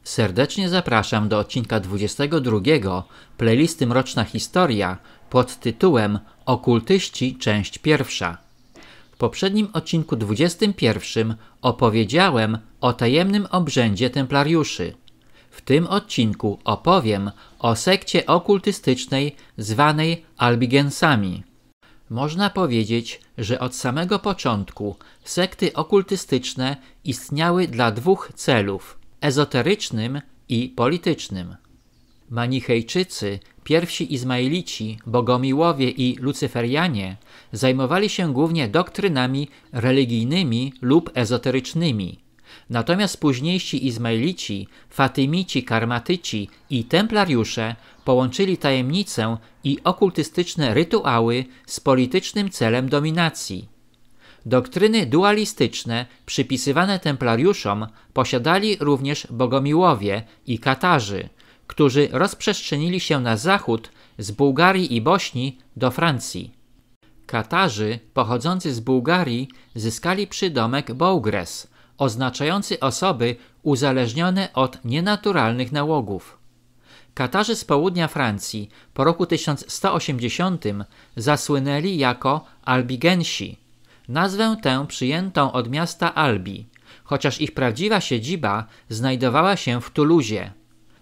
Serdecznie zapraszam do odcinka 22 playlisty Mroczna Historia pod tytułem Okultyści, część pierwsza. W poprzednim odcinku 21 opowiedziałem o tajemnym obrzędzie templariuszy. W tym odcinku opowiem o sekcie okultystycznej zwanej Albigensami. Można powiedzieć, że od samego początku sekty okultystyczne istniały dla dwóch celów: ezoterycznym i politycznym. Manichejczycy, pierwsi Izmaelici, Bogomiłowie i Lucyferianie zajmowali się głównie doktrynami religijnymi lub ezoterycznymi. Natomiast późniejsi Izmaelici, Fatymici, Karmatyci i Templariusze połączyli tajemnicę i okultystyczne rytuały z politycznym celem dominacji. Doktryny dualistyczne przypisywane templariuszom posiadali również Bogomiłowie i Katarzy, którzy rozprzestrzenili się na zachód z Bułgarii i Bośni do Francji. Katarzy pochodzący z Bułgarii zyskali przydomek Bougres, oznaczający osoby uzależnione od nienaturalnych nałogów. Katarzy z południa Francji po roku 1180 zasłynęli jako Albigensi. Nazwę tę przyjętą od miasta Albi, chociaż ich prawdziwa siedziba znajdowała się w Tuluzie.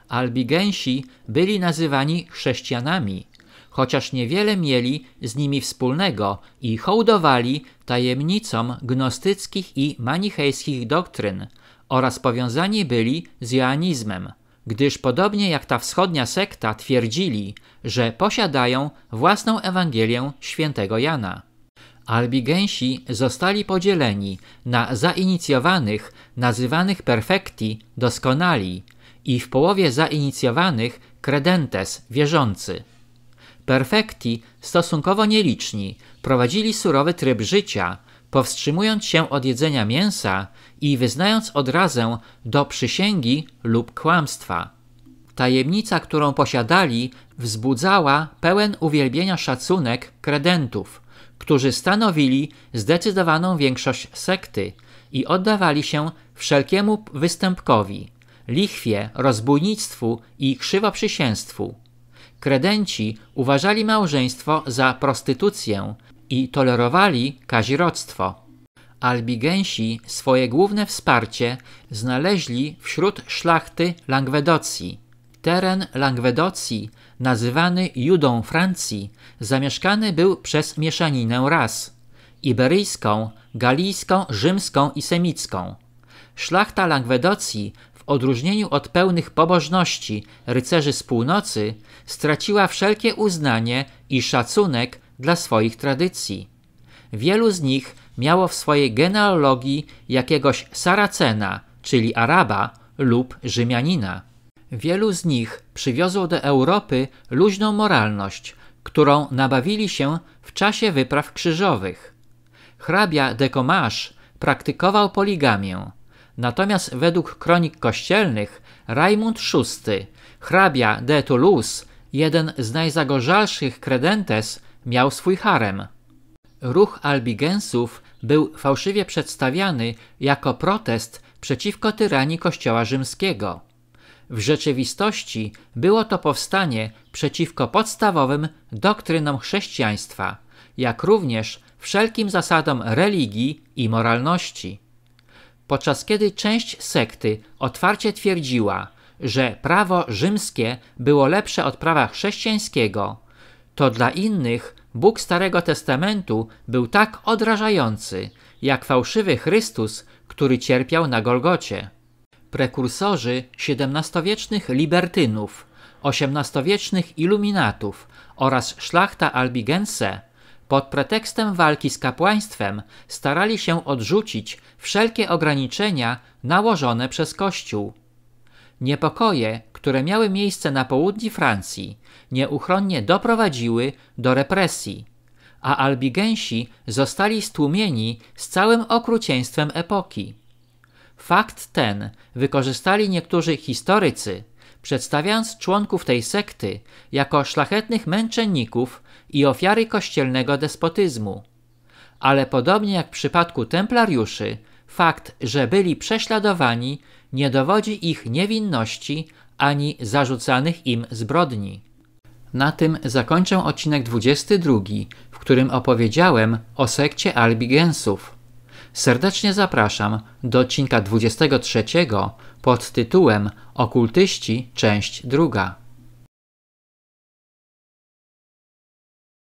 Albigensi byli nazywani chrześcijanami, chociaż niewiele mieli z nimi wspólnego i hołdowali tajemnicom gnostyckich i manichejskich doktryn oraz powiązani byli z joanizmem, gdyż podobnie jak ta wschodnia sekta twierdzili, że posiadają własną Ewangelię świętego Jana. Albigensi zostali podzieleni na zainicjowanych, nazywanych perfecti, doskonali, i w połowie zainicjowanych credentes, wierzący. Perfecti, stosunkowo nieliczni, prowadzili surowy tryb życia, powstrzymując się od jedzenia mięsa i wyznając odrazę do przysięgi lub kłamstwa. Tajemnica, którą posiadali, wzbudzała pełen uwielbienia szacunek credentów, którzy stanowili zdecydowaną większość sekty i oddawali się wszelkiemu występkowi, lichwie, rozbójnictwu i krzywoprzysięstwu. Kredenci uważali małżeństwo za prostytucję i tolerowali kazirodztwo. Albigensi swoje główne wsparcie znaleźli wśród szlachty Langwedocji. Teren Langwedocji, nazywany Judą Francji, zamieszkany był przez mieszaninę ras: iberyjską, galijską, rzymską i semicką. Szlachta Langwedocji, w odróżnieniu od pełnych pobożności rycerzy z północy, straciła wszelkie uznanie i szacunek dla swoich tradycji. Wielu z nich miało w swojej genealogii jakiegoś Saracena, czyli Araba, lub Rzymianina. Wielu z nich przywiozło do Europy luźną moralność, którą nabawili się w czasie wypraw krzyżowych. Hrabia de Commages praktykował poligamię. Natomiast według kronik kościelnych Rajmund VI, hrabia de Toulouse, jeden z najzagorzalszych credentes, miał swój harem. Ruch Albigensów był fałszywie przedstawiany jako protest przeciwko tyranii Kościoła rzymskiego. W rzeczywistości było to powstanie przeciwko podstawowym doktrynom chrześcijaństwa, jak również wszelkim zasadom religii i moralności. Podczas kiedy część sekty otwarcie twierdziła, że prawo rzymskie było lepsze od prawa chrześcijańskiego, to dla innych Bóg Starego Testamentu był tak odrażający, jak fałszywy Chrystus, który cierpiał na Golgocie. Prekursorzy XVII-wiecznych libertynów, XVIII-wiecznych iluminatów oraz szlachta Albigense pod pretekstem walki z kapłaństwem starali się odrzucić wszelkie ograniczenia nałożone przez Kościół. Niepokoje, które miały miejsce na południu Francji, nieuchronnie doprowadziły do represji, a Albigensi zostali stłumieni z całym okrucieństwem epoki. Fakt ten wykorzystali niektórzy historycy, przedstawiając członków tej sekty jako szlachetnych męczenników i ofiary kościelnego despotyzmu. Ale podobnie jak w przypadku templariuszy, fakt, że byli prześladowani, nie dowodzi ich niewinności ani zarzucanych im zbrodni. Na tym zakończę odcinek 22, w którym opowiedziałem o sekcie Albigensów. Serdecznie zapraszam do odcinka 23 pod tytułem Okultyści, część 2.